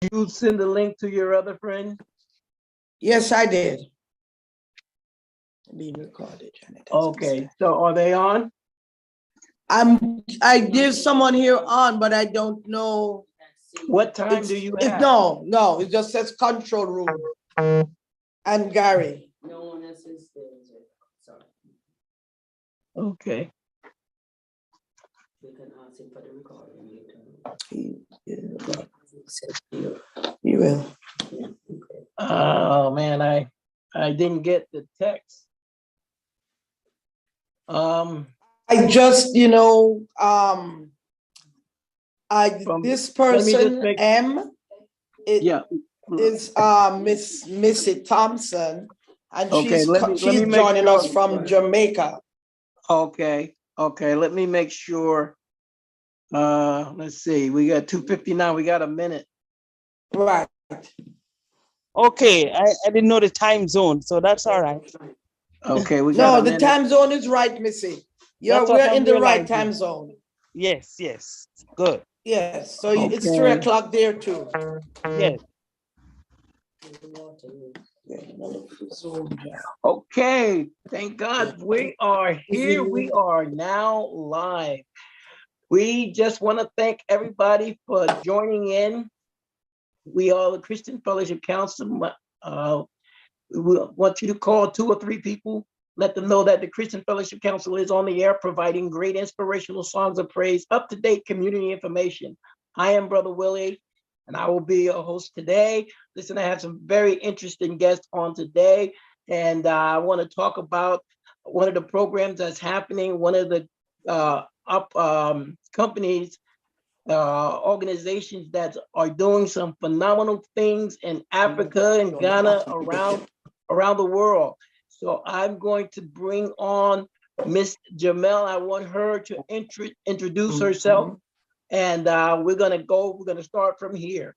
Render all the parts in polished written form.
you send the link to your other friend? Yes, I did. Being recorded, Janet. Okay, so are they on? I give someone here on, but I don't know. What time do you have? No, it just says control room. And Gary. No one else is there. Sorry. Okay. We can ask him for the recording later. You will. Yeah, okay. Oh man, I didn't get the text. I just, this person, M, Yeah. is Miss Missy Thompson, and Okay, she's joining us from Jamaica. Okay, let me make sure. Let's see, we got 2:59, we got a minute. Right. Okay, I didn't know the time zone, so that's all right. Okay, we got the time zone is right, Missy. We're in the right time zone. Yes, good. Yes, so it's 3 o'clock there too. Yes. Okay, thank God we are here. We are now live. We just want to thank everybody for joining in. We are the Christian Fellowship Council. We want you to call 2 or 3 people. Let them know that the Christian Fellowship Council is on the air, providing great inspirational songs of praise, up-to-date community information. I am Brother Willie, and I will be your host today. Listen, I have some very interesting guests on today, and I want to talk about one of the programs that's happening, one of the companies, organizations that are doing some phenomenal things in Africa and Ghana, around the world. So I'm going to bring on Miss Jamel. I want her to introduce herself, and we're gonna start from here.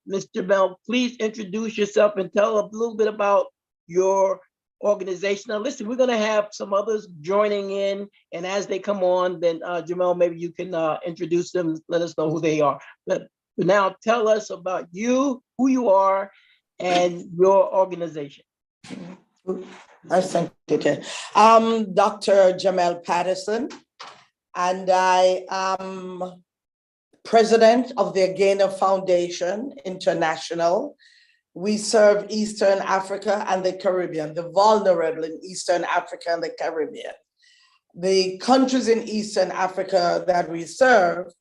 Miss Jamel, please introduce yourself and tell a little bit about your organization. Now listen, we're gonna have some others joining in, and as they come on, then Jamel, maybe you can introduce them, let us know who they are. But now tell us about you, who you are, and your organization. I thank you. I'm Dr. Jamel Patterson, and I am president of the Sgeno Foundation International. We serve Eastern Africa and the Caribbean, the vulnerable in Eastern Africa and the Caribbean. The countries in Eastern Africa that we serve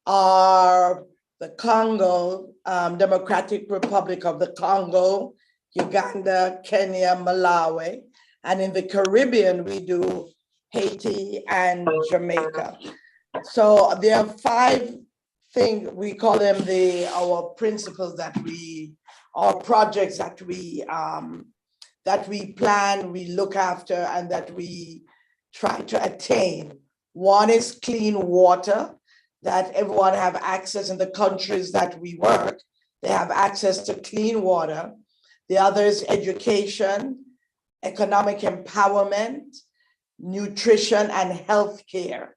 are the Congo, Democratic Republic of the Congo, Uganda, Kenya, Malawi, and in the Caribbean, we do Haiti and Jamaica. So there are 5 things, we call them our principles our projects that we plan, we look after, and that we try to attain. One is clean water, that everyone have access in the countries that we work. They have access to clean water. The other is education, economic empowerment, nutrition, and healthcare.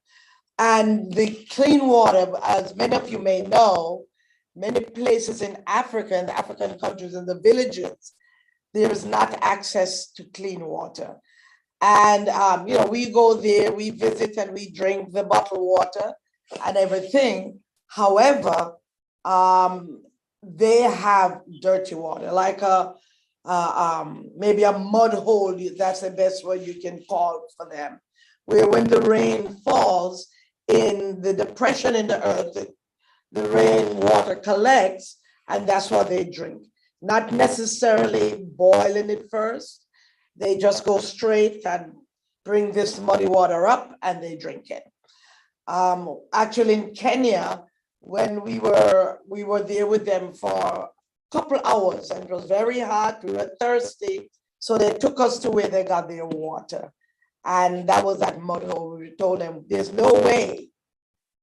And the clean water, as many of you may know, many places in Africa, in the African countries, in the villages, there is not access to clean water. And, we go there, we visit and we drink the bottled water and everything. However, they have dirty water, like maybe a mud hole, that's the best word you can call for them, where when the rain falls, in the depression in the earth, the rainwater collects, and that's what they drink. Not necessarily boiling it first. They just go straight and bring this muddy water up and they drink it. Actually, in Kenya, when we were there with them for a couple hours, and it was very hot, we were thirsty, so they took us to where they got their water. And that was that mud hole. We told them there's no way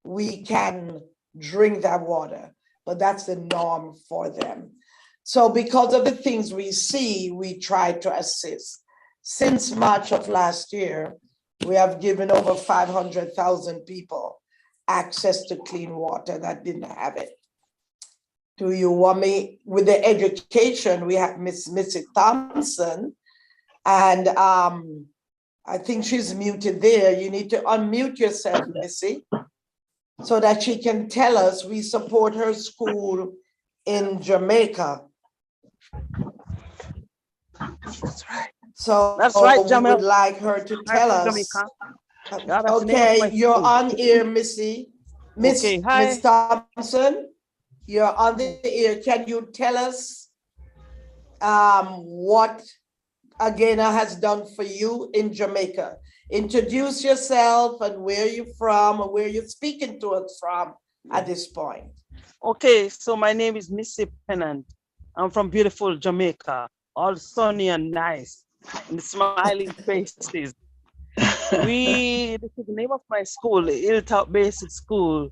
we can drink that water, but that's the norm for them. So because of the things we see, we try to assist. Since March of last year, we have given over 500,000 people access to clean water that didn't have it. Do you want me, with the education, we have Missy Thompson, and I think she's muted there. You need to unmute yourself, Missy, so that she can tell us we support her school in Jamaica. That's right. So That's right, we Jamel. would like her to tell us. Jamaica. Yeah, that's the name of Okay, my you're school. on air, Missy. Okay, hi. Miss Thompson, you're on the air. Can you tell us what Agena has done for you in Jamaica? Introduce yourself and where you're from or where you're speaking to us from at this point. Okay, so my name is Missy Pennant. I'm from beautiful Jamaica, all sunny and nice, and smiling faces. This is the name of my school, Hilltop Basic School.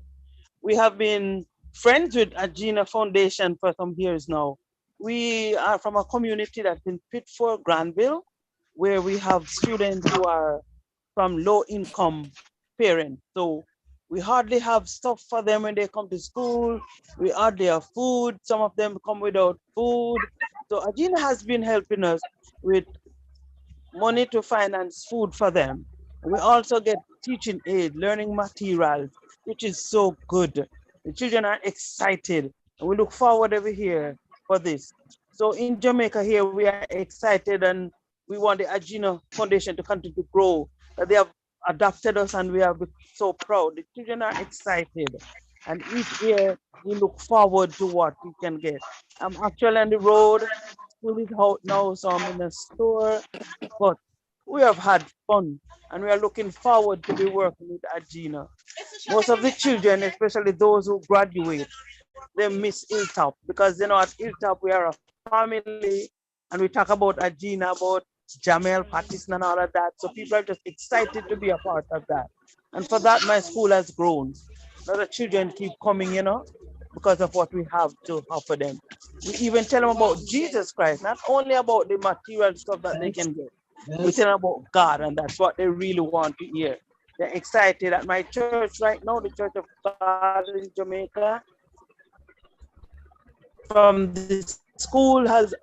We have been friends with Agena Foundation for some years now. We are from a community that's in Pitford, Granville, where we have students who are from low income parents. So we hardly have stuff for them when they come to school. We hardly have food. Some of them come without food. So Agena has been helping us with money to finance food for them. We also get teaching aid, learning materials, which is so good. The children are excited, and we look forward every year for this. So in Jamaica here, we are excited, and we want the Agena Foundation to continue to grow. That they have adopted us, and we are so proud. The children are excited, and each year we look forward to what we can get. I'm actually on the road. School is out now, so I'm in a store, but we have had fun, and we are looking forward to be working with Agena. Most of the children, especially those who graduate, they miss Hilltop because at Hilltop we are a family, and we talk about Agena, about Jamel, Patterson, and all of that. So people are just excited to be a part of that. And for that, my school has grown. Now the children keep coming, because of what we have to offer them. We even tell them about Jesus Christ, not only about the material stuff that they can get. We tell them about God, and that's what they really want to hear. They're excited at my church right now, the Church of God in Jamaica. From the school has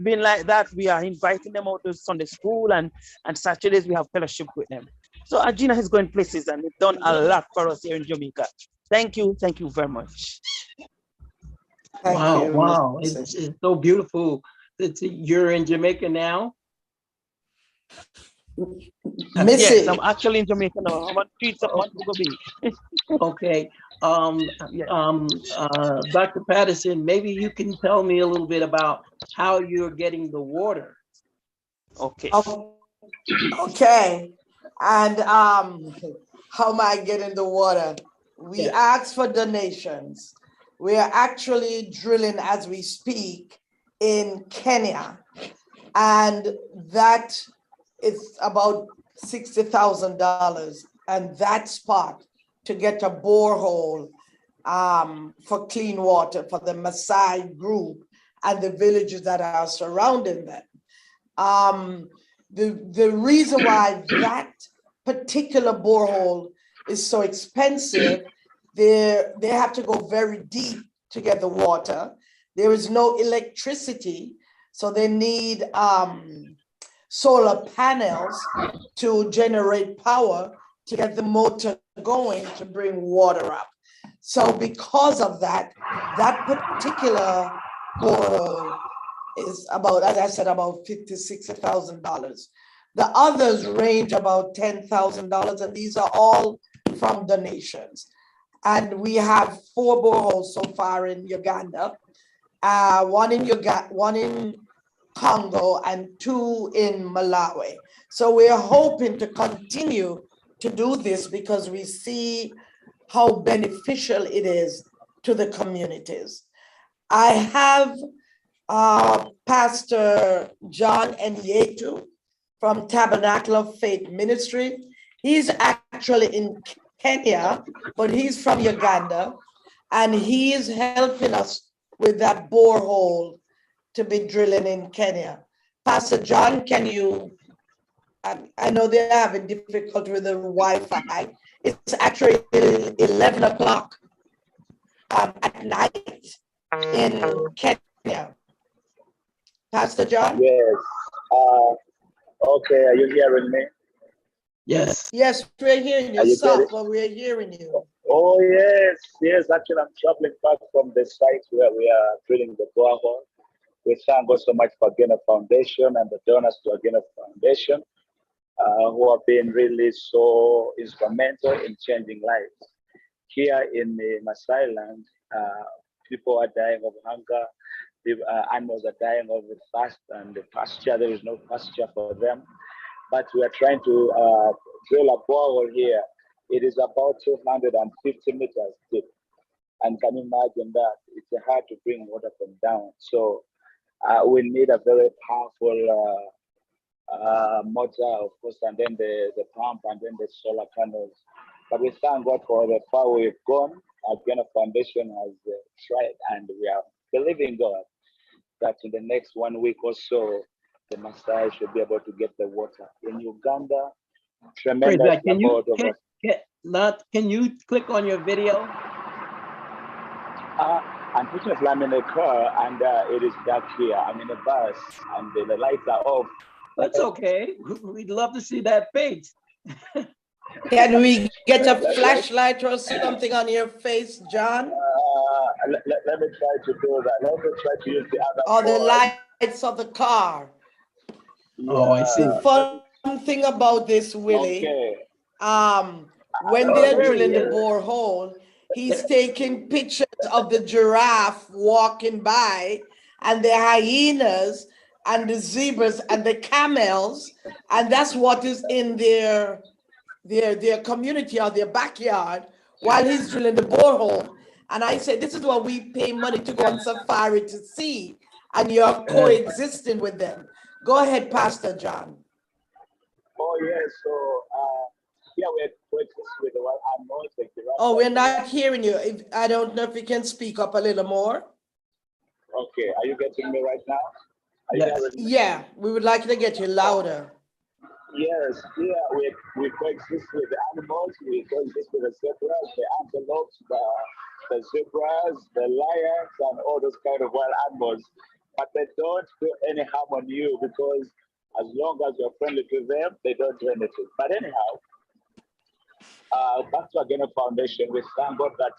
been like that. We are inviting them out to Sunday school, and Saturdays we have fellowship with them. So Agena is going places, and it's done a lot for us here in Jamaica. Thank you very much. Thank you, Wow. Missy. It's so beautiful that you're in Jamaica now. Missy. Yes, I'm actually in Jamaica now. I'm on the streets of Montego Bay. Okay. Yeah. Dr. Patterson, maybe you can tell me a little bit about how you're getting the water. Okay. Okay. And how am I getting the water? We ask for donations. We are actually drilling as we speak in Kenya, and that is about $60,000. And that spot to get a borehole for clean water for the Maasai group and the villages that are surrounding them. The reason why that particular borehole is so expensive, they have to go very deep to get the water. There is no electricity, so they need solar panels to generate power to get the motor going to bring water up. So because of that, that particular borehole is about, as I said, about $50,000, $60,000. The others range about $10,000, and these are all from donations. And we have 4 boreholes so far in Uganda, one in Congo, and 2 in Malawi. So we're hoping to continue to do this because we see how beneficial it is to the communities. I have Pastor John Enyetu from Tabernacle of Faith Ministry. He's actually in Kenya, but he's from Uganda, and he is helping us with that borehole to be drilling in Kenya. Pastor John, can you, I know they're having difficulty with the Wi-Fi. It's actually 11 o'clock at night. in Kenya. Pastor John? Yes. Okay, are you hearing me? Yes. Yes, we're hearing Are you you soft, getting- but we're hearing you. Oh, yes. Yes, actually, I'm traveling back from the site where we are drilling the borehole. We thank God so much for Sgeno Foundation and the donors to Sgeno Foundation who have been really so instrumental in changing lives. Here in the Maasai land, people are dying of hunger. Animals are dying of the thirst and the pasture. There is no pasture for them. But we are trying to drill a borehole here. It is about 250 meters deep. And can you imagine that? It's hard to bring water from down. So we need a very powerful motor, of course, and then the pump, and then the solar panels. But we thank God for the far we've gone. Sgeno Foundation has tried, and we are believing God that in the next 1 week or so, the Maasai should be able to get the water. In Uganda, Praise tremendous God. Can you support of us. can you click on your video? Unfortunately, I'm in a car and it is dark here. I'm in a bus and the lights are off. That's okay. We'd love to see that face. Can we get a flashlight or something on your face, John? Let me try to do that. Let me try to use the other Or the phone. lights of the car? Oh, I see. The fun thing about this, Willie, Okay. when Oh, they're there he drilling the is. borehole, he's taking pictures of the giraffe walking by and the hyenas and the zebras and the camels, and that's what is in their community or their backyard while he's drilling the borehole. And I said, this is what we pay money to go on safari to see, and you're coexisting with them. Go ahead, Pastor John. Oh, yes. So, yeah, we're with the one animals, like the Oh, we're not hearing you. I don't know if you can speak up a little more. Okay, are you getting me right now? Are Yes. you hearing me? Yeah, we would like to get you louder. Yes, yeah, we coexist with the animals, we coexist with the zebras, the antelopes, the zebras, the lions, and all those kind of wild animals. But they don't do any harm on you because as long as you're friendly to them, they don't do anything. But anyhow, back to Sgeno Foundation, we thank God that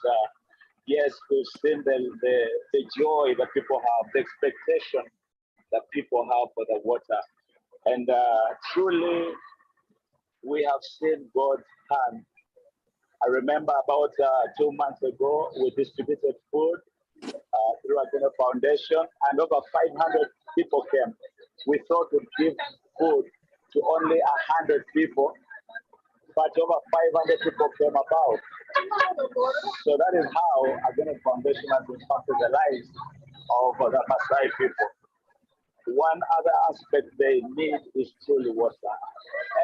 yes, we've seen the joy that people have, the expectation that people have for the water. And truly, we have seen God's hand. I remember about 2 months ago, we distributed food through Sgeno Foundation, and over 500 people came. We thought we'd give food to only 100 people, but over 500 people came about. So that is how Sgeno Foundation has impacted the lives of the Maasai people. One other aspect they need is truly water.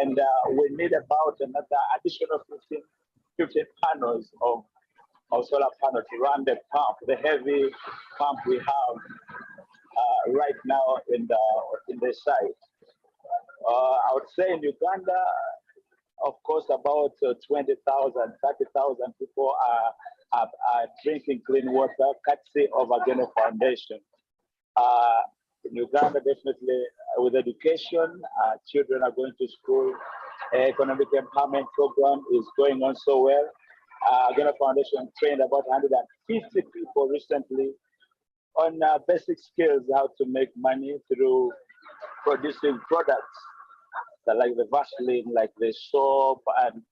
And we need about another additional 15 panels of solar panels to run the pump, the heavy pump we have right now in the site. I would say in Uganda, of course, about 20,000, 30,000 people are drinking clean water, courtesy of Sgeno Foundation. In Uganda, definitely with education, children are going to school. Economic empowerment program is going on so well. Sgeno Foundation trained about 150 people recently on basic skills, how to make money through producing products like the Vaseline, like the soap, and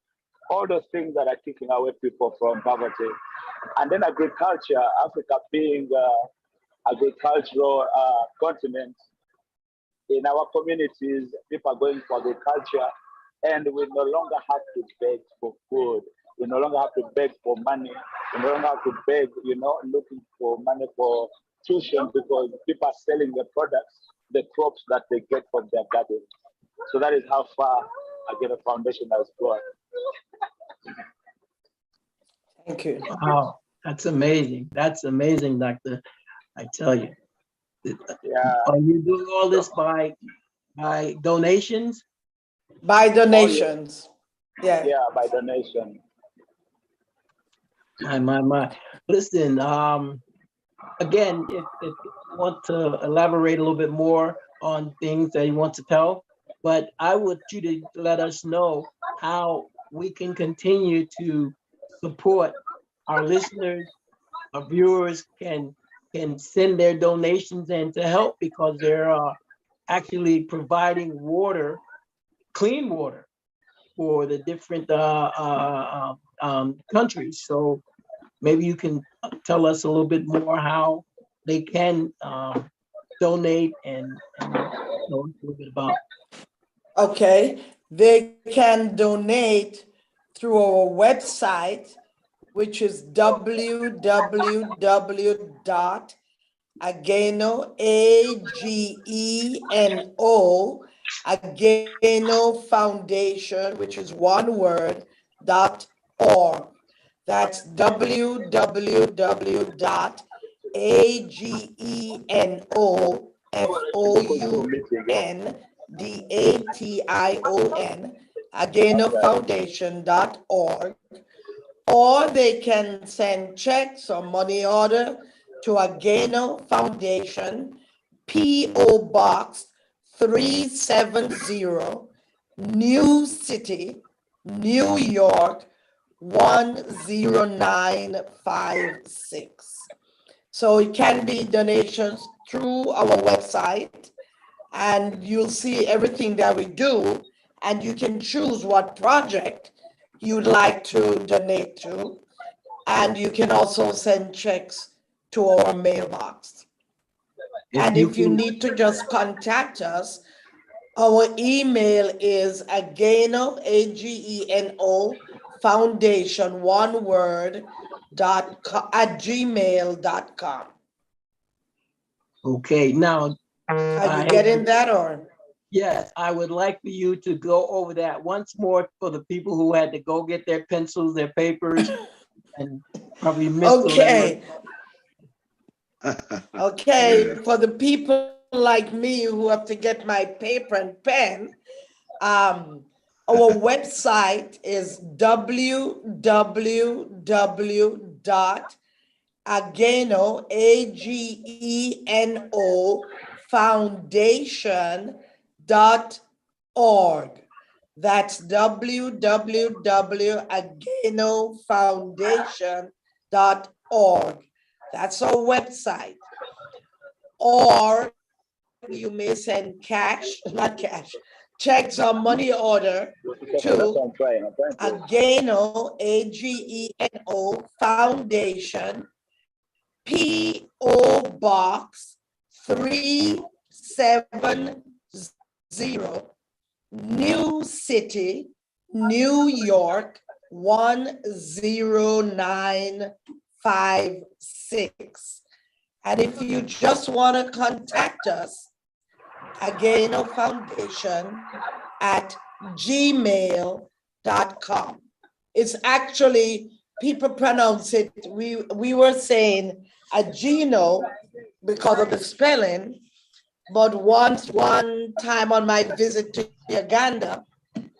all those things that are kicking away people from poverty. And then agriculture, Africa being agricultural continent, in our communities, people are going for agriculture, and we no longer have to beg for food. We no longer have to beg for money. We no longer have to beg, looking for money for tuition because people are selling the products, the crops that they get from their gardens. So that is how far Sgeno Foundation has gone. Thank you. Wow, that's amazing. That's amazing, Doctor. I tell you. Yeah. Are you doing all this by donations? By donations. Yeah. Yeah, by donation. My. Listen, again, if you want to elaborate a little bit more on things that you want to tell, but I would you to let us know how we can continue to support our listeners, our viewers can send their donations and to help because they're actually providing water, clean water for the different countries. So maybe you can tell us a little bit more how they can donate and know a little bit about. Okay, they can donate through our website, which is www.ageno, AGENO, Ageno Foundation, which is one word, .org. That's www.agenofoundation, agenofoundation.org, or they can send checks or money order to Ageno Foundation, P.O. Box 370, New City, New York 10956. So it can be donations through our website, and you'll see everything that we do, and you can choose what project you'd like to donate to, and you can also send checks to our mailbox. And if you need to just contact us, our email is Ageno, AGENO, foundation, one word, @gmail.com. Okay, now Are you getting that, or? yes, I would like for you to go over that once more for the people who had to go get their pencils, their papers, and probably missed the letter. Okay, for the people like me who have to get my paper and pen, our website is www.ageno, AGENO, foundation.org. That's www.agenofoundation.org. That's our website. Or you may send cash, not cash, checks or money order to Ageno, AGENO, Foundation, P.O. Box 370, New City, New York 10956. And if you just want to contact us, Ageno Foundation @gmail.com. It's actually, people pronounce it, we were saying Ageno because of the spelling, but one time on my visit to Uganda,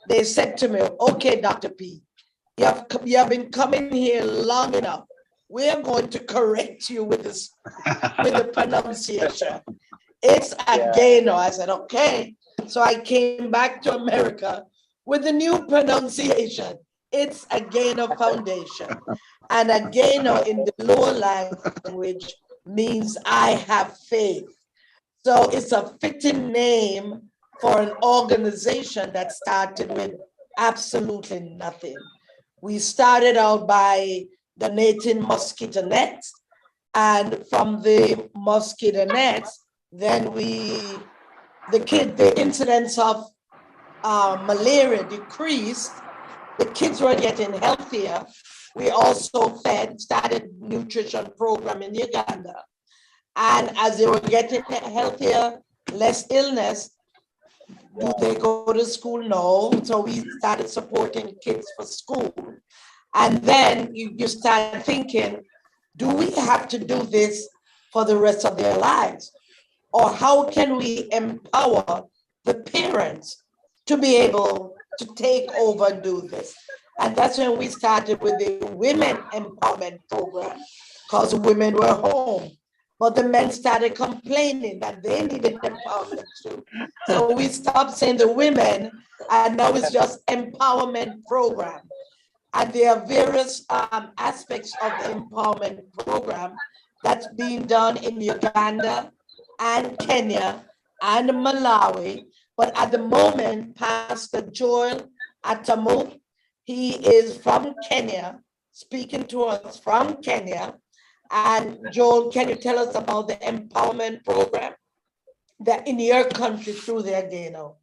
they said to me, okay, Dr. P, you have been coming here long enough. We are going to correct you with this, with the pronunciation. It's Ageno. I said, okay. So I came back to America with the new pronunciation. It's Ageno Foundation. And Ageno in the lower language means I have faith. So it's a fitting name for an organization that started with absolutely nothing. We started out by donating mosquito nets, and from the mosquito nets, then the incidence of malaria decreased. The kids were getting healthier. We also started nutrition program in Uganda. And as they were getting healthier, less illness, do they go to school? No. So we started supporting kids for school. And then you start thinking, do we have to do this for the rest of their lives? Or how can we empower the parents to be able to take over and do this? And that's when we started with the Women Empowerment Program, because women were home. but the men started complaining that they needed empowerment too. So we stopped saying the women, and now it's just empowerment program. And there are various aspects of the empowerment program that's being done in Uganda and Kenya and Malawi. But at the moment, Pastor Joel Atamu, he is from Kenya, speaking to us from Kenya. And Joel, can you tell us about the empowerment program that in your country through the Sgeno?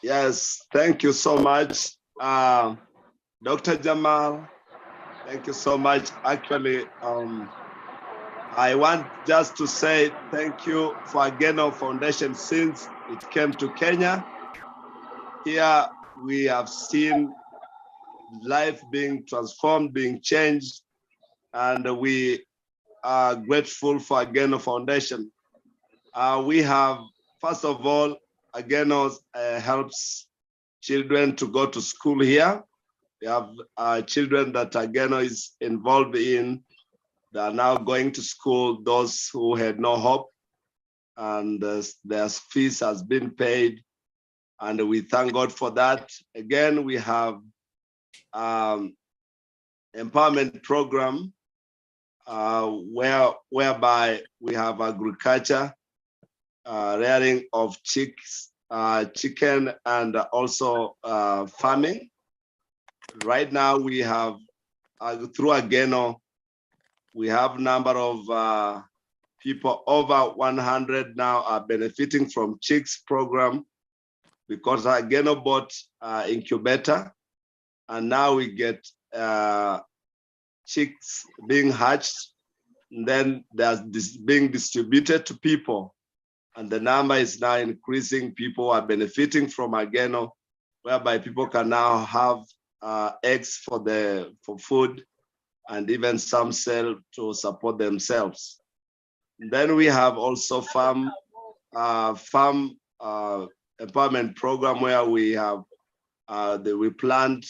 Yes, thank you so much. Dr. Jamal, thank you so much. Actually, I want just to say thank you for Sgeno Foundation since it came to Kenya. Here we have seen life being transformed, being changed, and we are grateful for Sgeno Foundation. We have, first of all, Sgeno helps children to go to school here. We have children that Sgeno is involved in. They are now going to school, those who had no hope, and their fees has been paid. And we thank God for that. Again, we have empowerment program whereby we have agriculture, rearing of chicks, chicken, and also farming. Right now we have, through Sgeno, we have number of people over 100 now are benefiting from chicks program because Sgeno bought incubator, and now we get chicks being hatched, and then they're being distributed to people. And the number is now increasing. People are benefiting from Sgeno, whereby people can now have eggs for food, and even some sell to support themselves. And then we have also farm empowerment program where we have we plant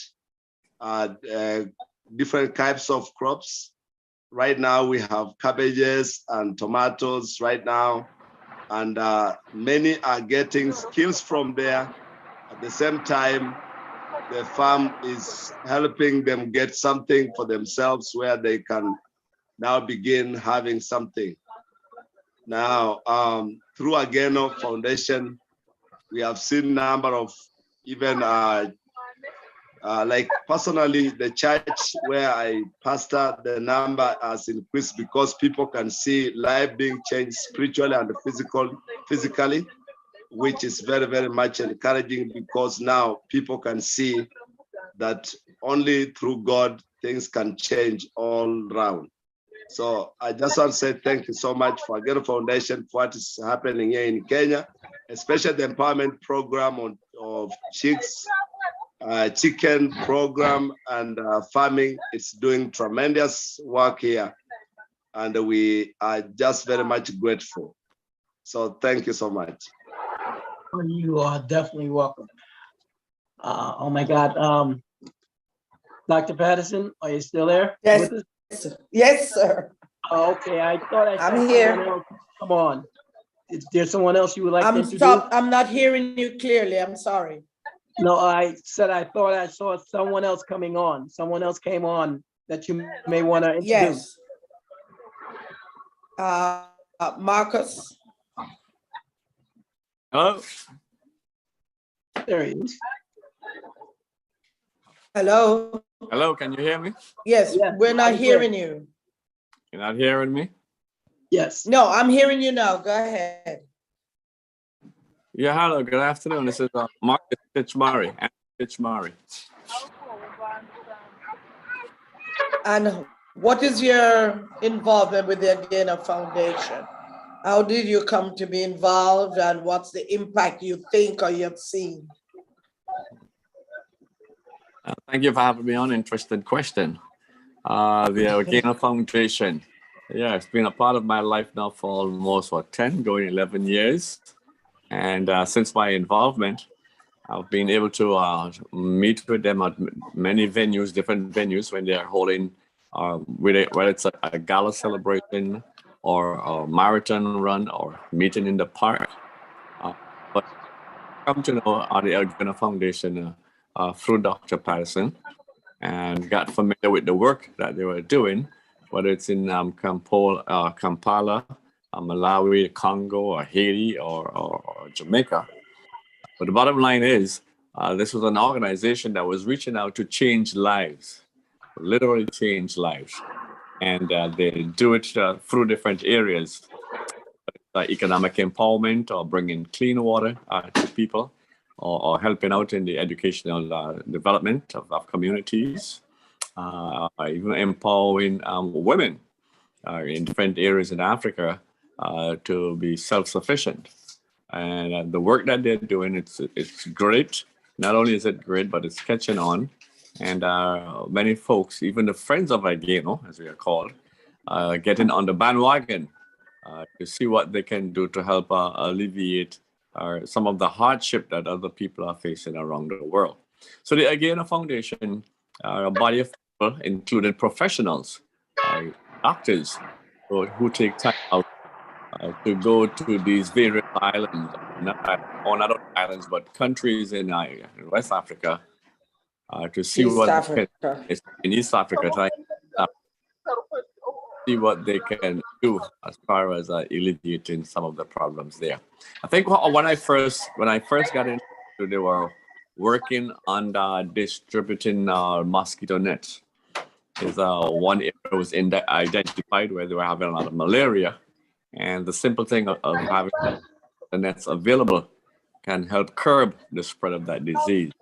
different types of crops. Right now we have cabbages and tomatoes right now, and many are getting skills from there. At the same time, the farm is helping them get something for themselves where they can now begin having something. Now, through Sgeno Foundation, we have seen a number of even like personally, the church where I pastor, the number has increased because people can see life being changed spiritually and physically, which is very, very much encouraging because now people can see that only through God things can change all around. So I just want to say thank you so much for Sgeno Foundation for what is happening here in Kenya, especially the empowerment program of chicks, chicken program, and farming. It's doing tremendous work here, and we are just very much grateful. So thank you so much. You are definitely welcome. Oh my God. Dr. Patterson, are you still there? Yes, yes, sir. Oh, okay, I thought I saw I'm here. someone else. Come on. Is there someone else you would like to introduce? I'm not hearing you clearly. I'm sorry. No, I said I thought I saw someone else coming on. Someone else came on that you may want to introduce. Yes. Marcus. Hello. There he is. Hello. Hello, can you hear me? Yes, we're not hearing you. You're not hearing me? Yes. No, I'm hearing you now. Go ahead. Yeah, hello, good afternoon. This is Marcus Fitchmurray. And what is your involvement with the Sgeno Foundation? How did you come to be involved, and what's the impact you think or you've seen? Thank you for having me on. Interesting question. The Sgeno Foundation. Yeah, it's been a part of my life now for almost 10, going 11 years. And since my involvement, I've been able to meet with them at many venues, different venues when they are holding, whether it's a gala celebration or marathon run or meeting in the park. But come to know the Sgeno Foundation through Dr. Patterson, and got familiar with the work that they were doing, whether it's in Kampala, Malawi, Congo, or Haiti, or Jamaica. But the bottom line is, this was an organization that was reaching out to change lives, literally change lives. And they do it through different areas, like economic empowerment or bringing clean water to people, or helping out in the educational development of communities, even empowering women in different areas in Africa to be self-sufficient. And the work that they're doing, it's great. Not only is it great, but it's catching on. And many folks, even the friends of Sgeno, as we are called, getting on the bandwagon to see what they can do to help alleviate some of the hardship that other people are facing around the world. So the Sgeno Foundation, a body of people, including professionals, doctors, who take time out to go to these various islands, not islands, but countries in West Africa, to see in East Africa, see what they can do as far as alleviating some of the problems there. I think when I first got into, they were working on distributing mosquito nets. Is one area was identified where they were having a lot of malaria, and the simple thing of having the nets available can help curb the spread of that disease.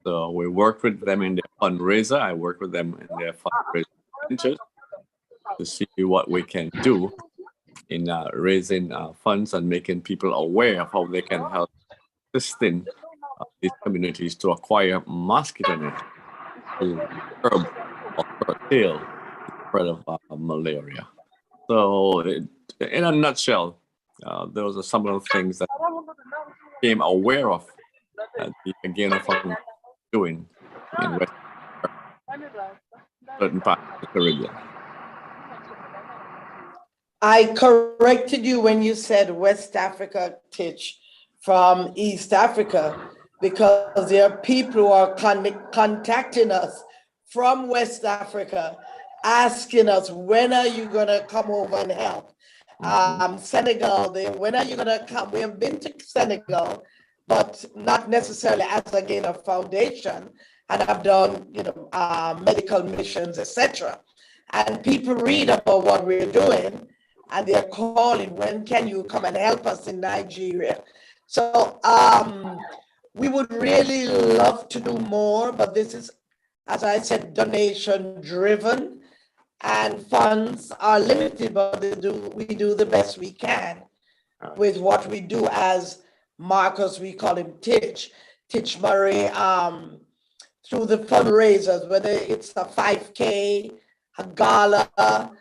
So we worked with them in their fundraiser. I worked with them in their fundraiser ventures to see what we can do in raising funds and making people aware of how they can help assisting these communities to acquire mosquito nets to curb or curtail the spread of malaria. So in a nutshell, those are some of the things that I became aware of that the Sgeno Foundation doing in West Africa, certain parts of the Caribbean. I corrected you when you said West Africa, Titch, from East Africa, because there are people who are contacting us from West Africa, asking us, when are you going to come over and help? Senegal, when are you going to come? We have been to Senegal, but not necessarily as Sgeno Foundation, and I've done, medical missions, etc. And people read about what we're doing, and they're calling, when can you come and help us in Nigeria? So we would really love to do more, but this is, as I said, donation driven, and funds are limited, but we do the best we can with what we do. As Marcus, we call him Titch Murray, through the fundraisers, whether it's a 5K, a gala.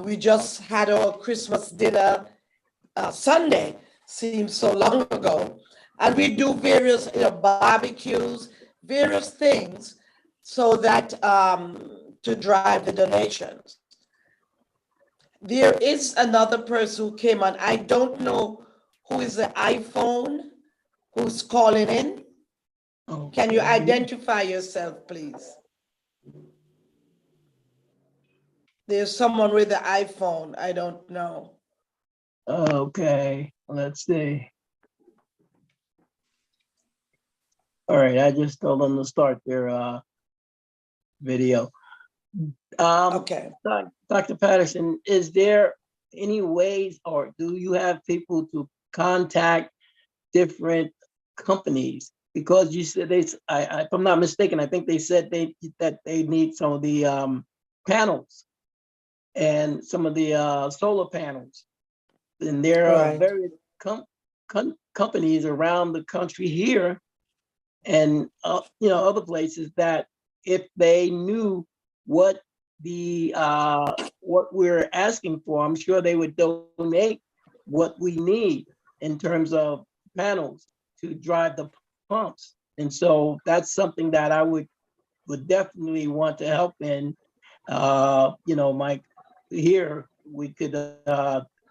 We just had our Christmas dinner Sunday, seems so long ago. And we do various barbecues, various things, so that to drive the donations. There is another person who came on. I don't know who is the iPhone who's calling in. Okay. Can you identify yourself, please? There's someone with the iPhone. I don't know. Okay, let's see. All right, I just told them to start their video. Okay. Dr. Patterson, is there any ways, or do you have people to contact different companies? Because you said if I'm not mistaken, I think they said that they need some of the panels and some of the solar panels. And there are various companies around the country here and other places that if they knew what we're asking for, I'm sure they would donate what we need in terms of panels to drive the pumps. And so that's something that I would definitely want to help in, Mike, here we could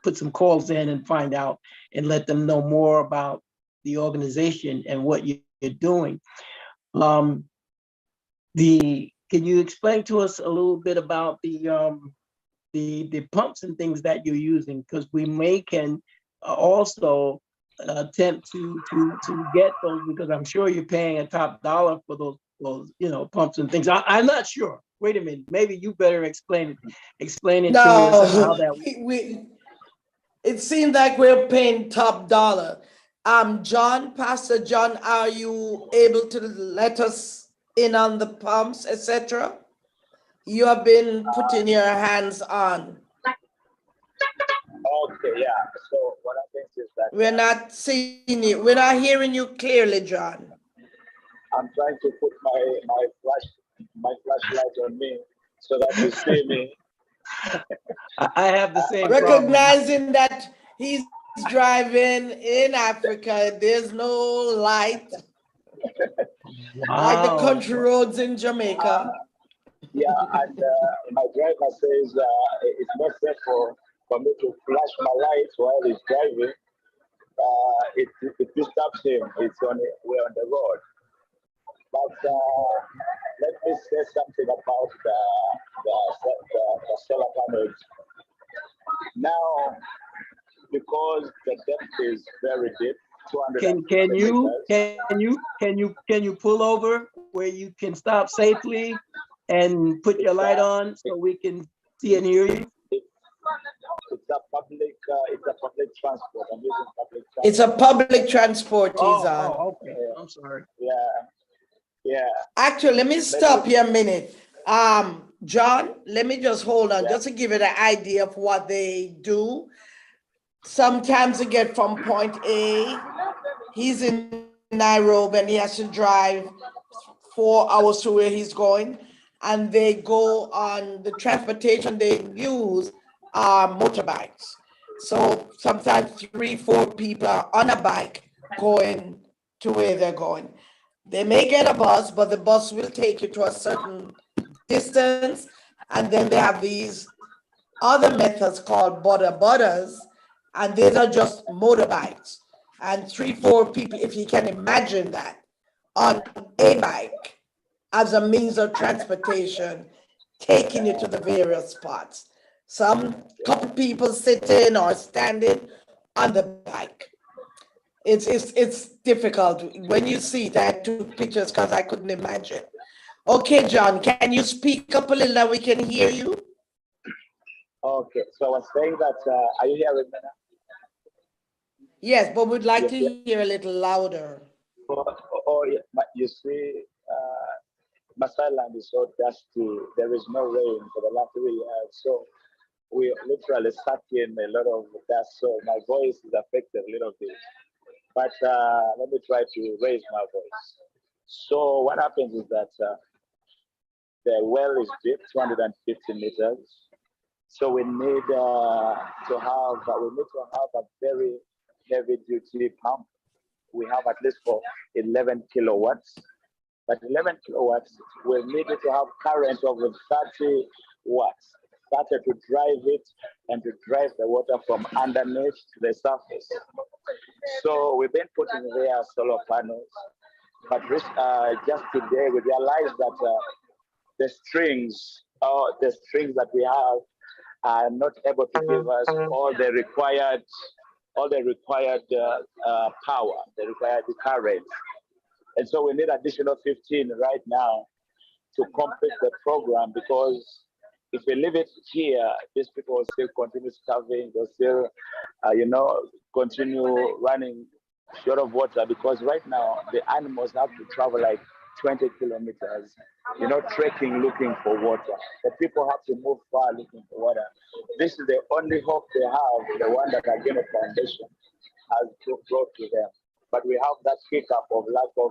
put some calls in and find out and let them know more about the organization and what you're doing. Can you explain to us a little bit about the pumps and things that you're using? Because we can also attempt to get those, because I'm sure you're paying a top dollar for those pumps and things. I'm not sure. Wait a minute. Maybe you better explain it to us how No, that. it seems like we're paying top dollar. John, Pastor John, are you able to let us in on the pumps, etc.? You have been putting your hands on. Okay, yeah. So what happens is that We're not seeing you. We're not hearing you clearly, John. I'm trying to put my flashlight on me so that you see me. I have the same problem. Recognizing that he's driving in Africa, there's no light like the Wow. country roads in Jamaica. Yeah, and my driver says it's not safe for me to flash my lights while he's driving. It disturbs him. We're on the road. But let me say something about the solar panels. Now, because the depth is very deep, 200 can you pull over where you can stop safely and put your light on so we can see and hear you? It's a public transport. I'm using public transport. It's a public transport he's on. Oh, okay. I'm sorry. Yeah. Actually, let me stop here a minute. John, let me just hold on, just to give you the idea of what they do. Sometimes they get from point A, he's in Nairobi and he has to drive 4 hours to where he's going. And they go on the transportation they use motorbikes. So sometimes 3-4 people are on a bike going to where they're going. They may get a bus, but the bus will take you to a certain distance. And then they have these other methods called butters, and these are just motorbikes. And 3-4 people, if you can imagine that, on a bike as a means of transportation, taking you to the various spots. Some couple people sitting or standing on the bike. It's difficult when you see that. I took pictures because I couldn't imagine. Okay, John, can you speak up a little that we can hear you? Okay, so I was saying that, are you hearing me now? Yes, but we'd like to hear a little louder. Yeah. You see, Masai land is so dusty. There is no rain for the last 3 years. So we literally suck in a lot of dust. So my voice is affected a little bit. But let me try to raise my voice. So what happens is that the well is deep, 250 meters. So we need to have a very heavy duty pump. We have at least for 11 kilowatts. But 11 kilowatts, we need to have current of 30 watts, 30 to drive it and to drive the water from underneath to the surface. So we've been putting there solar panels, but just today we realized that the strings that we have are not able to give us all the required power, the required current. And so we need additional 15 right now to complete the program, because if we leave it here, these people will still continue starving, they'll still, continue running short of water, because right now the animals have to travel like 20 kilometers, trekking, looking for water. The people have to move far looking for water. This is the only hope they have, the one that Sgeno Foundation has brought to them. But we have that hiccup of lack of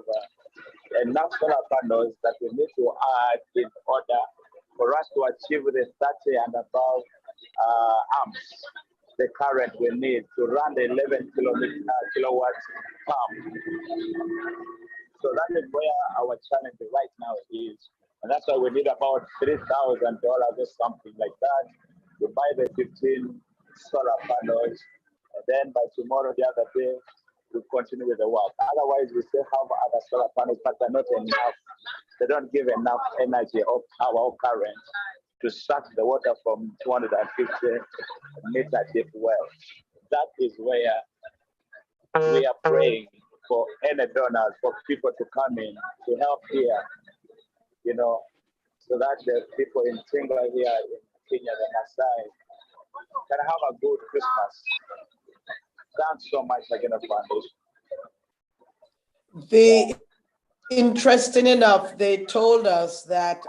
enough solar panels that we need to add in order for us to achieve the 30 and above amps, the current we need to run the 11 kilowatt pump. So that is where our challenge right now is. And that's why we need about $3,000 or something like that We buy the 15 solar panels, and then by tomorrow, the other day, we continue with the work. Otherwise, we still have other solar panels, but they're not enough. They don't give enough energy or power or current to suck the water from 250 meter deep well. That is where we are praying for any donors, for people to come in to help here, so that the people in Tinga here in Kenya, the Maasai, can have a good Christmas. Thanks so much again, Foundation. Interesting enough, they told us that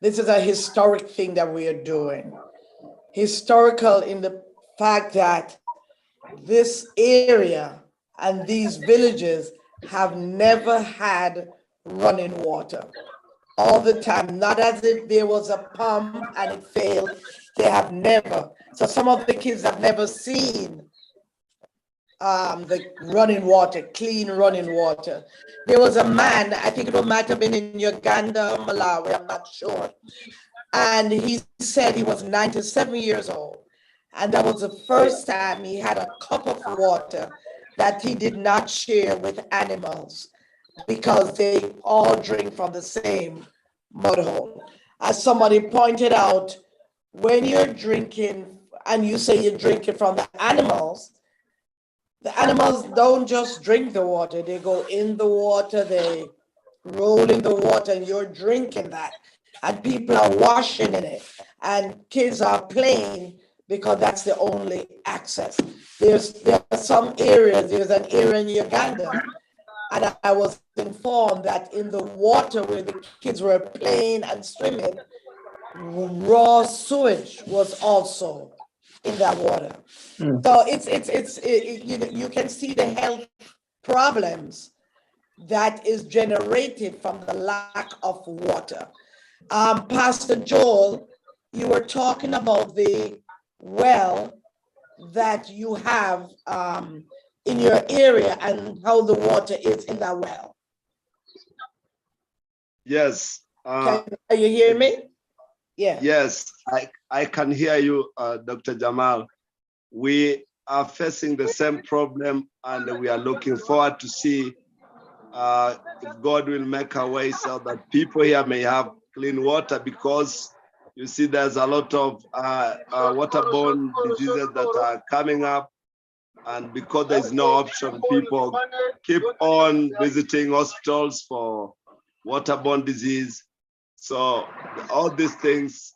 this is a historic thing that we are doing. Historical in the fact that this area and these villages have never had running water. All the time, not as if there was a pump and it failed. They have never. So some of the kids have never seen the running water, clean running water. There was a man, I think it might have been in Uganda, Malawi, I'm not sure. And he said he was 97 years old. And that was the first time he had a cup of water that he did not share with animals because they all drink from the same mud hole. As somebody pointed out, when you're drinking and you say you're drinking from the animals don't just drink the water, they go in the water, they roll in the water, and you're drinking that. And people are washing in it, and kids are playing because that's the only access. There are some areas, there's an area in Uganda, and I was informed that in the water where the kids were playing and swimming, raw sewage was also in that water. So you can see the health problems that is generated from the lack of water. Pastor Joel, you were talking about the well that you have in your area and how the water is in that well. Yes. Are you hearing me? Yeah. Yes, I can hear you, Dr. Jamal. We are facing the same problem, and we are looking forward to see if God will make a way so that people here may have clean water, because you see there's a lot of waterborne diseases that are coming up, and because there's no option, people keep on visiting hospitals for waterborne disease. So all these things,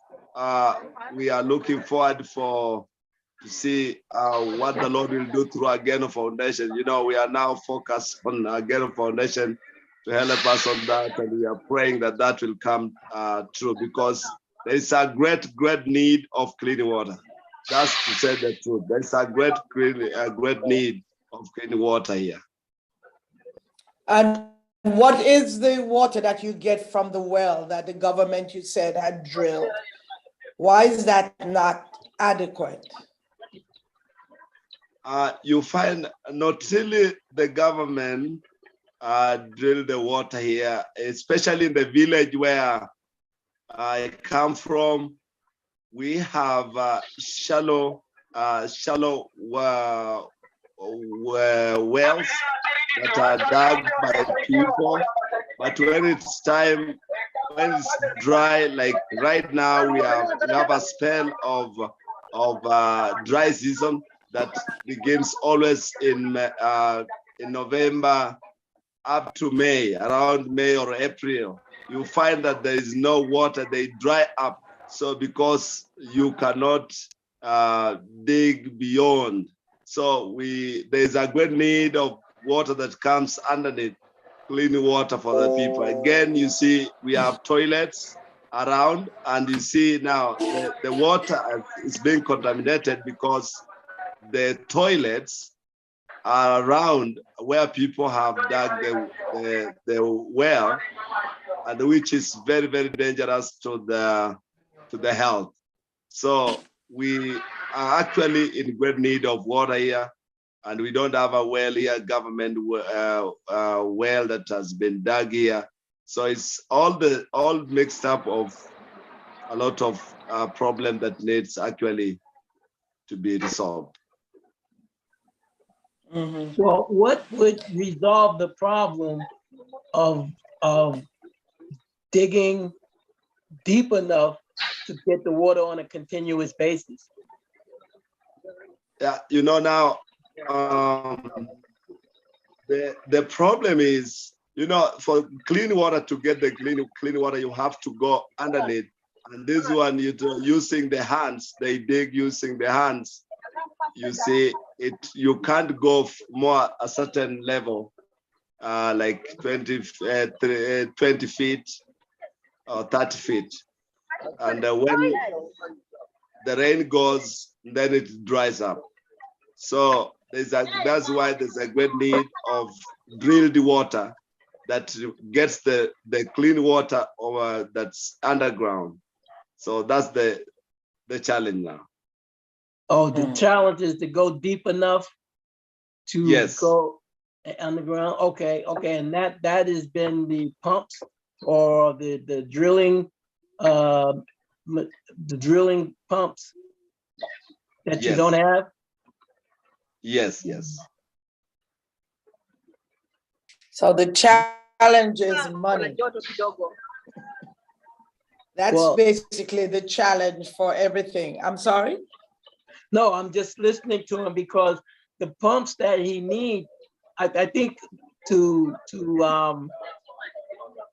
we are looking forward to see what the Lord will do through Sgeno Foundation. We are now focused on Sgeno Foundation to help us on that, and we are praying that that will come true, because there is a great need of clean water. That's to say the truth. There is a great need of clean water here. And what is the water that you get from the well that the government, you said, had drilled? Why is that not adequate? You find not really the government drill the water here, especially in the village where I come from. We have shallow wells that are dug by people, but when it's dry, like right now, we have a spell of dry season that begins always in November up to May, around May or April. You find that there is no water, they dry up. So because you cannot dig beyond. So there's a great need of water that comes underneath, clean water for the people. Again, you see, we have toilets around, and you see now the water is being contaminated because the toilets are around where people have dug the well, and which is very, very dangerous to the health. So we are actually in great need of water here, and we don't have a well here, government well that has been dug here. So it's all mixed up of a lot of problem that needs actually to be resolved. Well, what would resolve the problem of digging deep enough to get the water on a continuous basis? Yeah, you know, now the problem is, you know, for clean water, to get the clean water, you have to go underneath. And this one, you do using the hands, they dig using the hands. You see, you can't go more a certain level, like 20 feet or 30 feet. And when the rain goes, then it dries up. So that's why there's a great need of drilled water that gets the clean water over that's underground. So that's the challenge now. Oh, the challenge is to go deep enough to go underground. Okay, and that has been the pumps or the drilling pumps that you don't have. Yes. So the challenge is money. That's basically the challenge for everything. I'm sorry? No, I'm just listening to him because the pumps that he needs, I think to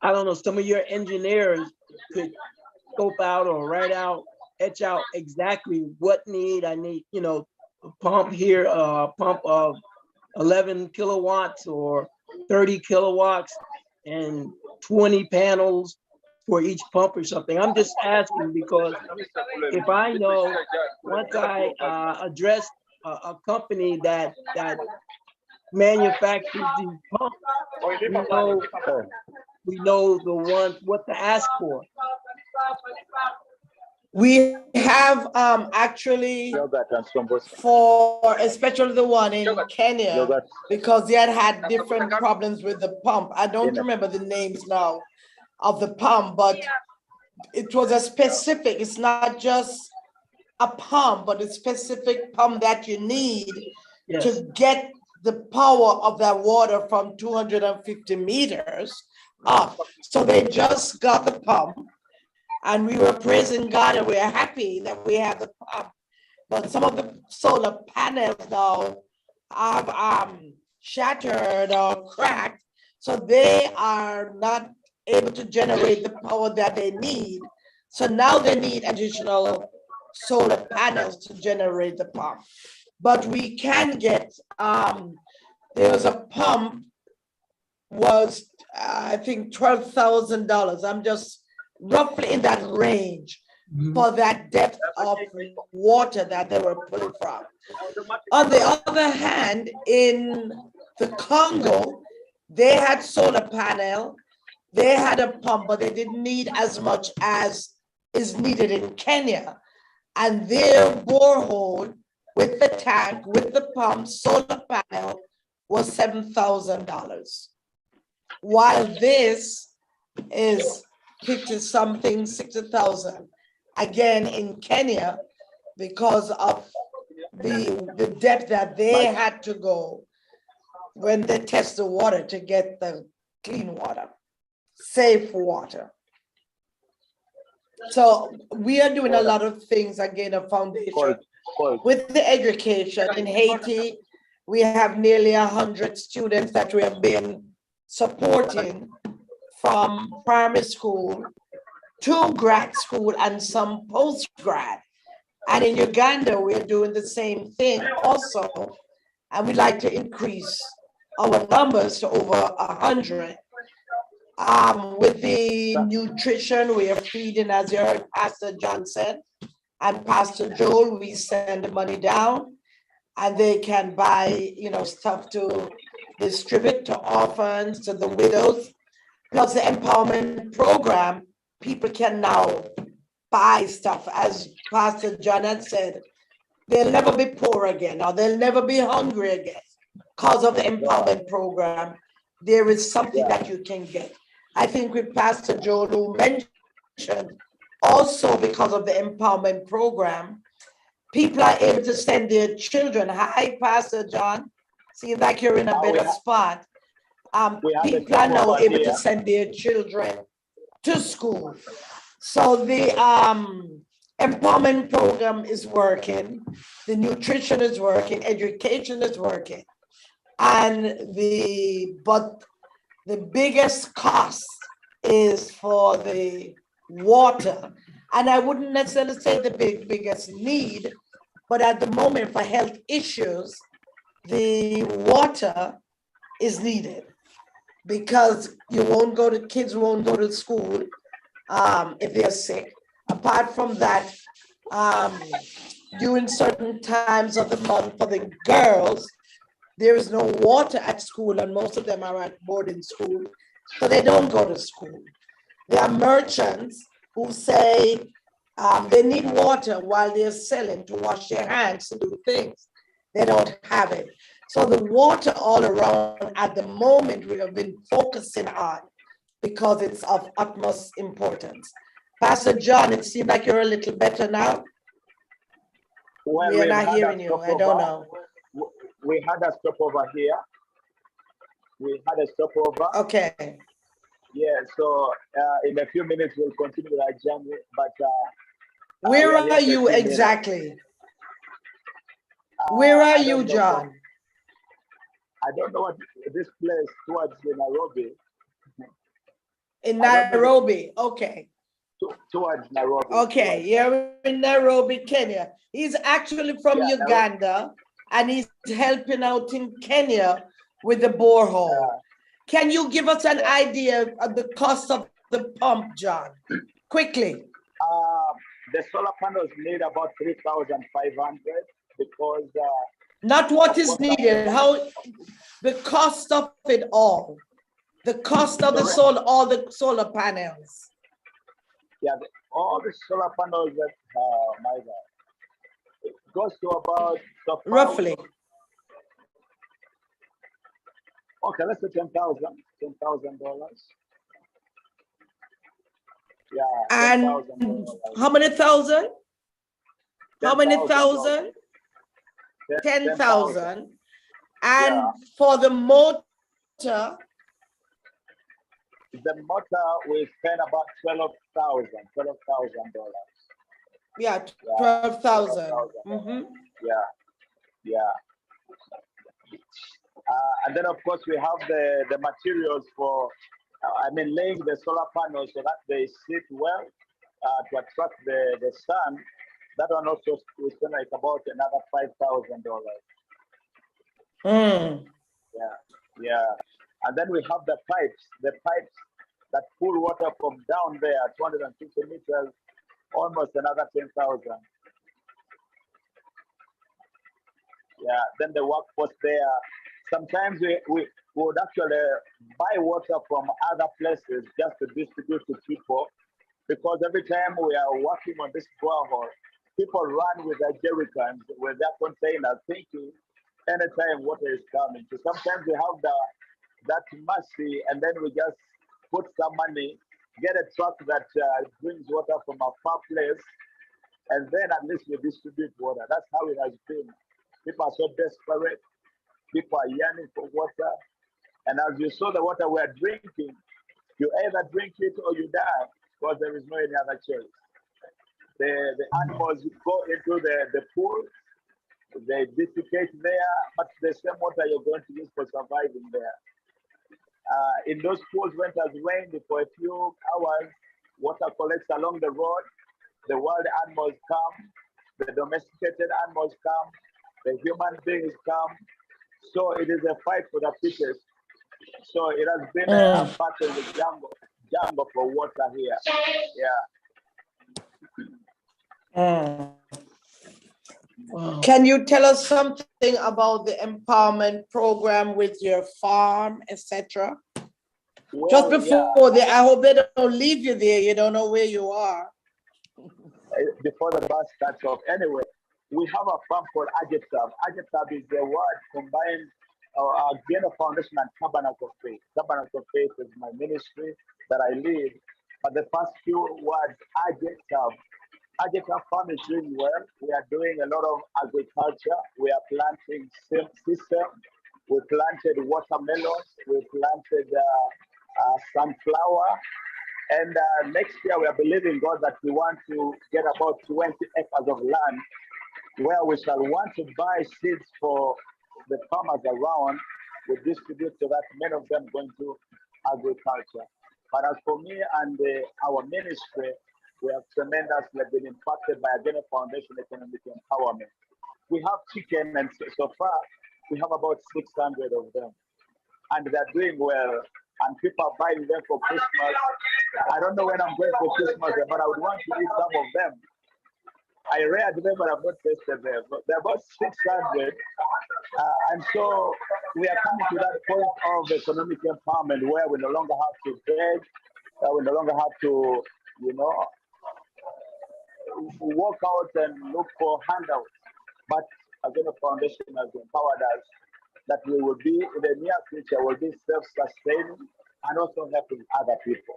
I don't know, some of your engineers could scope out or etch out exactly what I need, you know, a pump here, a pump of 11 kilowatts or 30 kilowatts and 20 panels for each pump or something. I'm just asking because if I know, once I address a company that manufactures these pumps, we know what to ask for. We have actually for especially the one in Kenya, because they had different problems with the pump. I don't remember the names now of the pump, but it was a specific, it's not just a pump, but a specific pump that you need to get the power of that water from 250 meters up. So they just got the pump and we were praising God and we are happy that we have the pump. But some of the solar panels now have shattered or cracked, so they are not able to generate the power that they need. So now they need additional solar panels to generate the pump. But we can get, there was a pump, was I think $12,000. I'm just roughly in that range for that depth of water that they were pulling from. On the other hand, in the Congo, they had solar panel, they had a pump, but they didn't need as much as is needed in Kenya. And their borehole with the tank, with the pump, solar panel was $7,000. While this is 50-something, 60,000. Again, in Kenya, because of the depth that they had to go when they test the water to get the clean water, safe water. So we are doing a lot of things, again, a foundation. With the education in Haiti, we have nearly 100 students that we have been supporting from primary school to grad school and some post-grad. And in Uganda, we're doing the same thing also. And we'd like to increase our numbers to over 100. With the nutrition, we are feeding, as you heard Pastor John said, and Pastor Joel, we send the money down and they can buy, stuff to distribute to orphans, to the widows. Plus the empowerment program, people can now buy stuff. As Pastor John had said, they'll never be poor again, or they'll never be hungry again because of the empowerment program. There is something that you can get. I think with Pastor Joe, who mentioned also because of the empowerment program, people are able to send their children. Hi, Pastor John. Seems like you're in a better spot. People are now able to send their children to school. So the empowerment program is working, the nutrition is working, education is working. But the biggest cost is for the water. And I wouldn't necessarily say the biggest need, but at the moment for health issues, the water is needed because kids won't go to school if they're sick. Apart from that, during certain times of the month for the girls, there is no water at school, and most of them are at boarding school, so they don't go to school. There are merchants who say they need water while they're selling to wash their hands, to do things. They don't have it. So the water all around at the moment we have been focusing on because it's of utmost importance. Pastor John, it seems like you're a little better now. Well, we are not hearing you. I don't know. We had a stopover here. We had a stopover. Okay. Yeah, so in a few minutes we'll continue with our journey. But where are you exactly? Where are you, John? I don't know what this place towards Nairobi. In Nairobi, okay. Towards Nairobi. Okay, you're in Nairobi, Kenya. He's actually from Uganda, and he's helping out in Kenya with the borehole. Can you give us an idea of the cost of the pump, John? Quickly. The solar panels need about 3,500 because... Not what is needed, how the cost of it all. The cost of the solar, all the solar panels. Yeah, all the solar panels that, my God, it goes to about... Roughly. Okay, let's say $10,000. Yeah. And how many thousand? How many thousand? 10,000. And for the motor? The motor we spend about $12,000. Yeah, 12,000. Mm-hmm. Yeah. And then of course we have the materials for, laying the solar panels so that they sit well to attract the sun. That one also we spend like about another $5,000. Yeah. And then we have the pipes that pull water from down there, 250 meters, almost another 10,000. Yeah, then the workforce there. Sometimes we would actually buy water from other places just to distribute to people, because every time we are working on this borehole, people run with their jerrycans, with their containers, thinking anytime water is coming. So sometimes we have that mercy, and then we just put some money, get a truck that brings water from a far place, and then at least we distribute water. That's how it has been. People are so desperate. People are yearning for water. And as you saw the water we're drinking, you either drink it or you die, because there is no any other choice. The animals go into the pool, they defecate there, but the same water you're going to use for surviving there. In those pools, when it has rained for a few hours, water collects along the road, the wild animals come, the domesticated animals come, the human beings come. So it is a fight for the fittest. So it has been a battle with jungle for water here. Yeah. Can you tell us something about the empowerment program with your farm, etc.? Well, just before I hope they don't leave you there. You don't know where you are. Before the bus starts off. Anyway, we have a farm called Agetab. Agetab is the word combined our Sgeno Foundation and Tabernacle of Faith. Tabernacle of Faith is my ministry that I lead. the first few words, Agriculture farm is doing well. We are doing a lot of agriculture. We are planting system. We planted watermelons. We planted sunflower. And next year we are believing God that we want to get about 20 acres of land where we shall want to buy seeds for the farmers around. We distribute so that many of them go into agriculture. But as for me and our ministry, we have tremendously been impacted by Sgeno Foundation Economic Empowerment. We have chicken, and so far we have about 600 of them, and they're doing well. And people are buying them for Christmas. I don't know when I'm going for Christmas, but I would want to eat some of them. I read them, but I've not tasted them. But they're about 600, and so we are coming to that point of economic empowerment where we no longer have to beg, we no longer have to, walk out and look for handouts. But Sgeno Foundation has empowered us that we will be, in the near future, will be self-sustaining and also helping other people.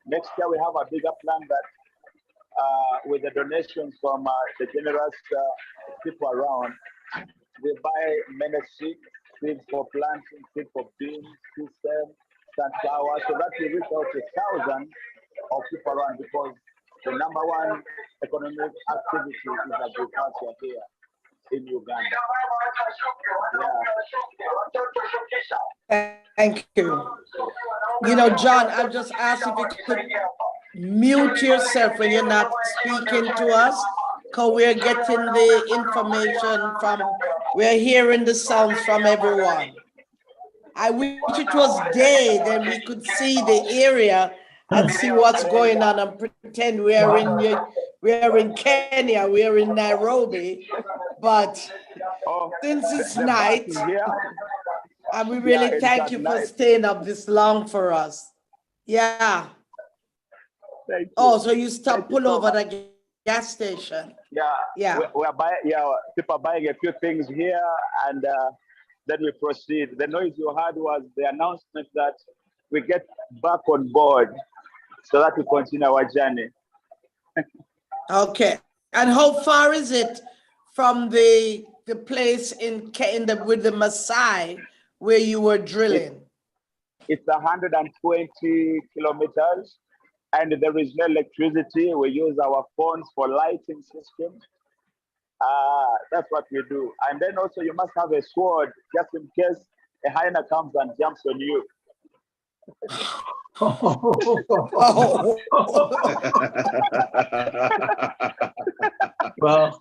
Next year, we have a bigger plan that with the donations from the generous people around, we buy many seeds for planting, seeds for beans, system, sunflower, so that we reach out to thousands of people around, because the number one economic activity is agriculture here in Uganda. Thank you. John, I'll just ask if you could mute yourself when you're not speaking to us, because we're getting the information we're hearing the sounds from everyone. I wish it was day, then we could see the area and see what's going on and pretend we're in Kenya, we're in Nairobi, but since it's night, and we really thank you for staying up this long for us. Yeah. Thank you. Oh, so you pull over the gas station. Yeah. We're buying. Yeah, people are buying a few things here, and then we proceed. The noise you heard was the announcement that we get back on board, so that we continue our journey. Okay. And how far is it from the place with the Maasai where you were drilling? It's 120 kilometers, and there is no electricity. We use our phones for lighting system. That's what we do. And then also you must have a sword just in case a hyena comes and jumps on you. Well,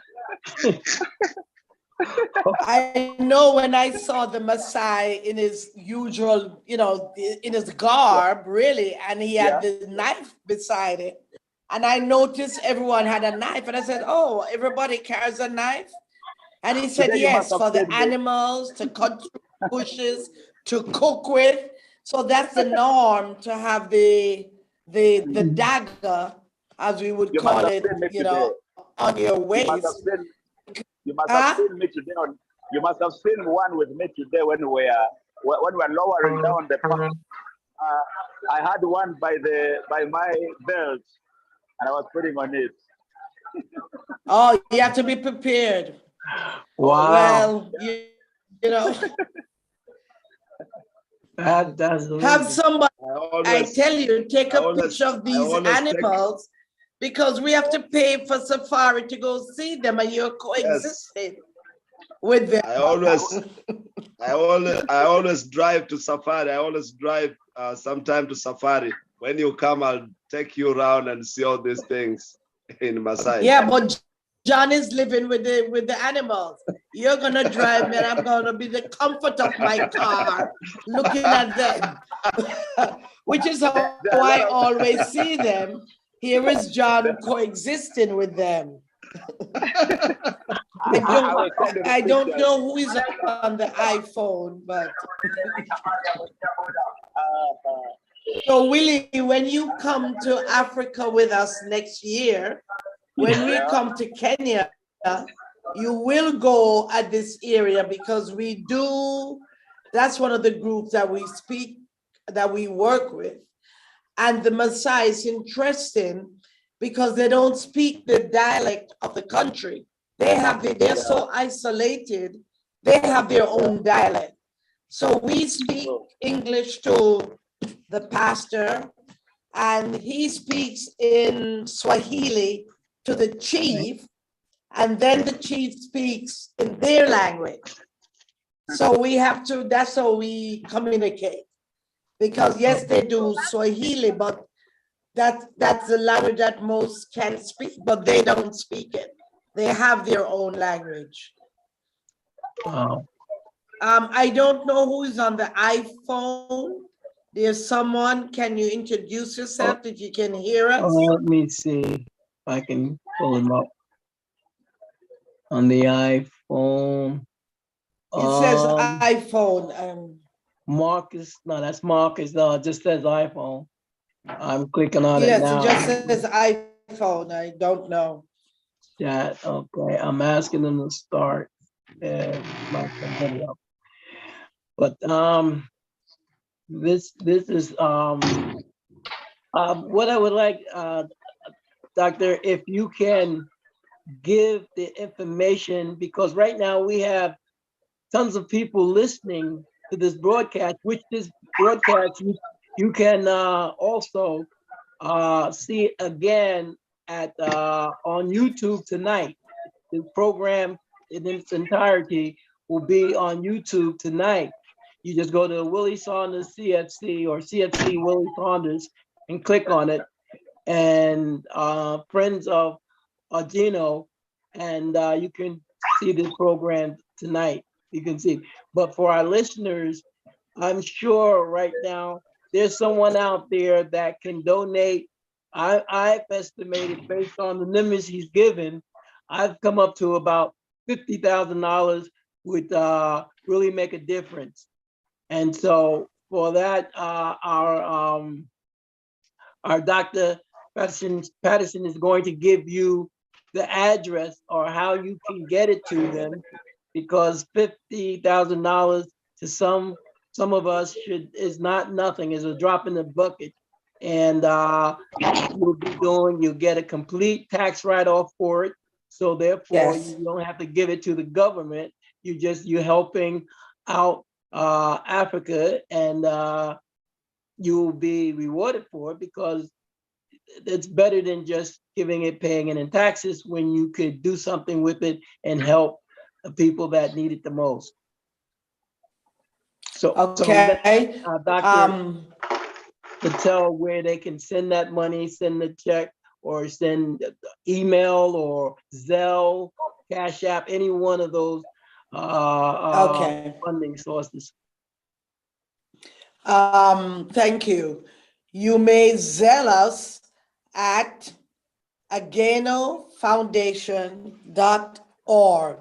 I know when I saw the Maasai in his usual, in his garb, really, and he had the knife beside it. And I noticed everyone had a knife. And I said, oh, everybody carries a knife? And he said, yes, for the animals, to cut through bushes, to cook with. So that's the norm, to have the dagger, as we would call it, on your waist. You must have seen me today. You must have seen one with me today when we were lowering down the path. I had one by my belt, and I was putting on it. Oh, you have to be prepared. Wow. Well, That's have somebody, I tell you, take a always- picture of these animals, because we have to pay for safari to go see them, and you're coexisting with them. I always drive to safari. I always drive sometime to safari. When you come, I'll take you around and see all these things in Maasai. Yeah, but John is living with the animals. You're gonna drive me, and I'm gonna be the comfort of my car, looking at them, which is how I always see them. Here is John coexisting with them. I don't know who is on the iPhone, but so Willie, when you come to Africa with us next year, when we come to Kenya, you will go at this area, because that's one of the groups that we work with. And the Maasai is interesting because they don't speak the dialect of the country. They're so isolated, they have their own dialect. So we speak English to the pastor, and he speaks in Swahili to the chief, and then the chief speaks in their language. So we have to, that's how we communicate. Because yes, they do Swahili, but that's the language that most can speak, but they don't speak it. They have their own language. Wow. I don't know who is on the iPhone. There's someone, can you introduce yourself if you can hear us? Let me see if I can pull him up on the iPhone. It says iPhone. Marcus, no, that's Marcus. No, it just says iPhone. I'm clicking on it Yes, now. it just says iPhone. I don't know. Chat. Okay, I'm asking them to start. My video. But this is what I would like, Doctor, if you can give the information, because right now we have tons of people listening to this broadcast, which this broadcast you can also see it again at on YouTube tonight. The program in its entirety will be on YouTube tonight. You just go to Willie Saunders CFC or CFC Willie Saunders and click on it, and Friends of Sgeno, and you can see this program tonight. You can see. But for our listeners, I'm sure right now there's someone out there that can donate. I've estimated, based on the numbers he's given, I've come up to about $50,000 would really make a difference. And so for that, our Dr. Patterson is going to give you the address or how you can get it to them, because $50,000 to some of us is not nothing, is a drop in the bucket. And you'll get a complete tax write-off for it. So therefore, Yes. you don't have to give it to the government. You're helping out Africa, and you'll be rewarded for it, because it's better than just giving it, paying it in taxes, when you could do something with it and help the people that need it the most. So, Okay. Doctor, to tell where they can send that money, send the check, or send email or Zelle, Cash App, any one of those funding sources. Thank you. You may Zelle us at agenofoundation.org.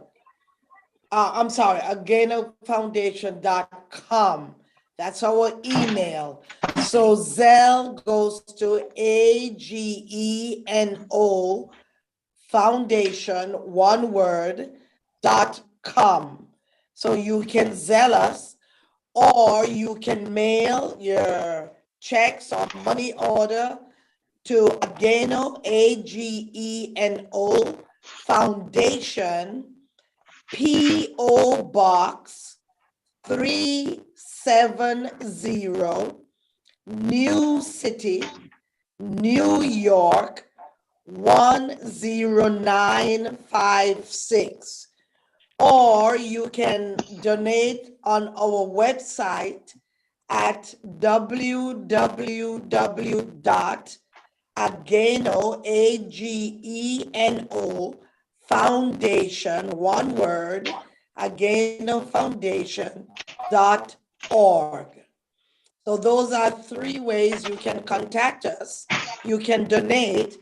I'm sorry, agenofoundation.com. That's our email. So Zelle goes to AGENO Foundation, one word, .com. So you can Zelle us, or you can mail your checks or money order to Ageno, AGENO Foundation, P.O. Box 370, New City, New York 10956. Or you can donate on our website at www.ageno, AGENO Foundation, one word, agenofoundation.org. So those are three ways you can contact us. You can donate,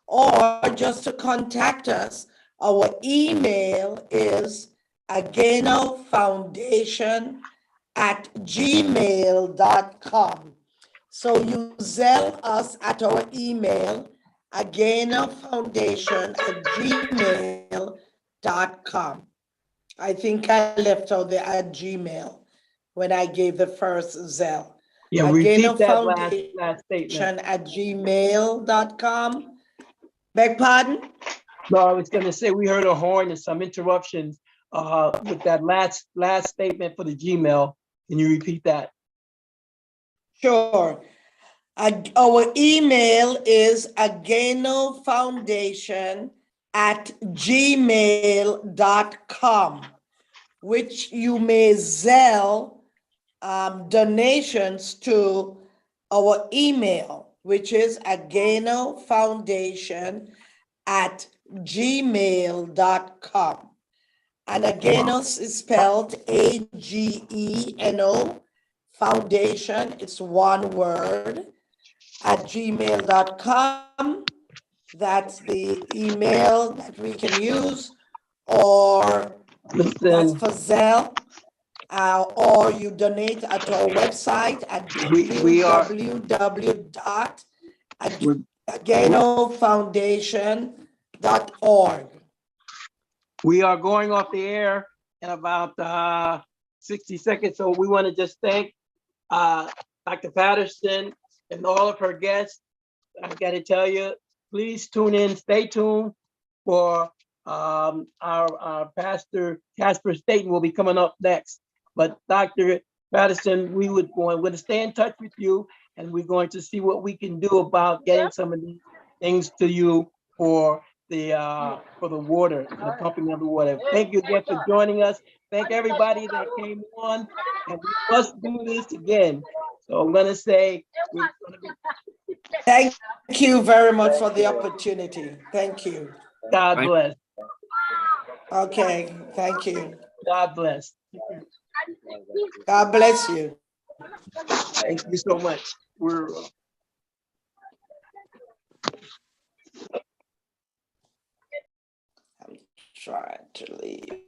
or just to contact us, our email is agenofoundation@gmail.com. So you Zelle us at our email, agenofoundation@gmail.com. I think I left out the at Gmail when I gave the first Zelle. Yeah, Sgeno repeat that Foundation last statement. at gmail.com. Beg pardon? No, I was gonna say, we heard a horn and some interruptions with that last statement for the Gmail. Can you repeat that? Sure. Our email is agenofoundation at gmail.com, which you may Zelle donations to our email, which is agenofoundation at gmail.com. And Agenos is spelled AGENO, foundation, it's one word, at gmail.com. That's the email that we can use, or that's Listen, for Zelle, or you donate at our website at we are www.agenofoundation.org. we are going off the air in about 60 seconds. So we want to just thank Dr. Patterson and all of her guests. I got to tell you, please tune in, stay tuned for our pastor, Casper Staten, will be coming up next. But Dr. Patterson, we would going to stay in touch with you, and we're going to see what we can do about getting some of these things to you for the water, the pumping of the water. Thank you again for joining us. Thank everybody that came on, and we must do this again. So I'm gonna say, Thank you very much for the opportunity. Thank you. God bless. Okay, thank you. God bless. God bless you. Thank you so much. We're I'm trying to leave.